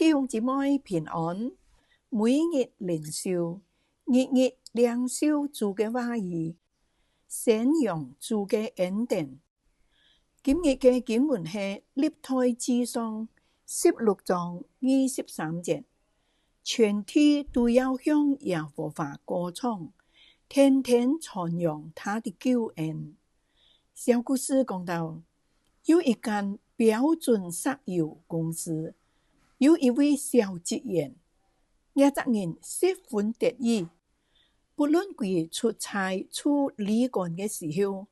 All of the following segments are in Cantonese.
弟兄姊妹平安，每日靈修，日日靈修主嘅話語，宣揚主嘅恩典。今日嘅經文係歷代志上16章23節，全體都要向耶和華歌唱，天天傳揚他的救恩。小故事講到，有一間標準石油公司，有一位小職員，這個人十分得意，不論佢出差出離港嘅時候，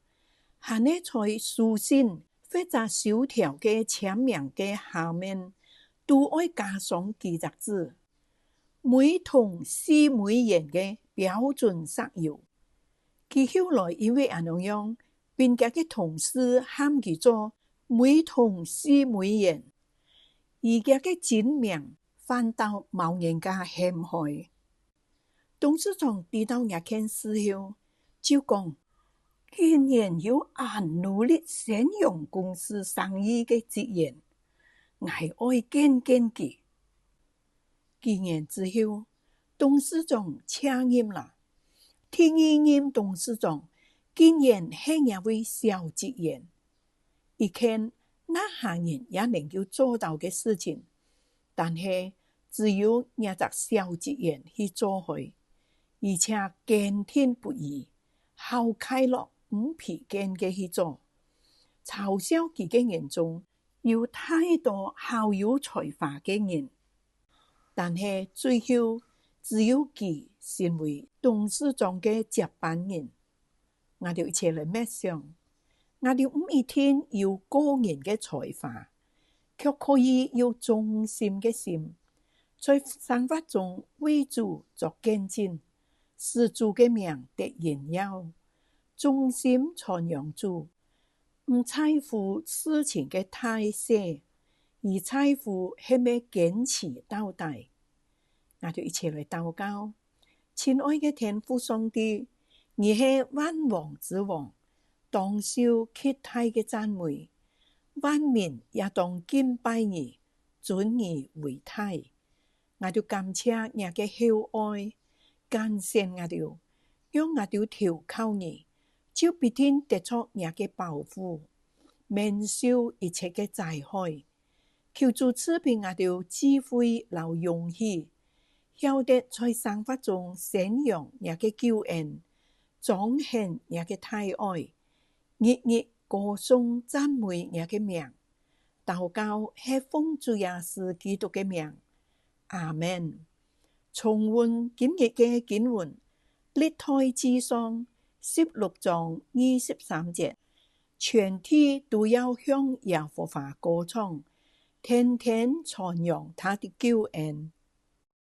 還係在書信或者收條嘅簽名嘅下面，都愛加上幾隻字，每桶4美元嘅標準石油。佢後來因為咁樣，並且嘅同事喊佢做每桶4美元，而家嘅真名反倒冇人家陷害。董事長知道這件事後，就講：竟然有努力宣揚公司生意嘅職員，我愛見佢。幾年之後，董事長辭任啦。第二任董事長竟然係一位小職員。一見那下人也能夠做到嘅事情，但係只有那隻小職員去做去，而且堅定不移、好快樂唔疲倦嘅去做。嘲笑佢嘅人中有太多好有才華嘅人，但係最後只有佢成為董事長嘅接班人。我哋一齊嚟默想，我哋唔一定有個人嘅才華，卻可以有忠心嘅心，在生活中為主作見證，使主嘅名得榮耀，忠心傳揚主，唔在乎事情嘅大小，而在乎係咪堅持到底。我哋一齊嚟禱告。親愛嘅天父上帝，你係萬王之王，當受極大嘅讚美，萬民也當敬拜你，尊你為大。我哋感謝你嘅厚愛，感謝我哋，讓我哋投靠你，就必定得着你嘅保護，免受一切嘅災害。求主賜俾我哋智慧和勇氣，曉得在生活中宣揚你嘅救恩，彰顯你嘅大愛，日日歌頌讚美你嘅名。禱告係奉主耶穌基督嘅名，阿們。重溫今日嘅經文，歷代志上16章23節，全體都要向耶和華歌唱，天天傳揚他的救恩。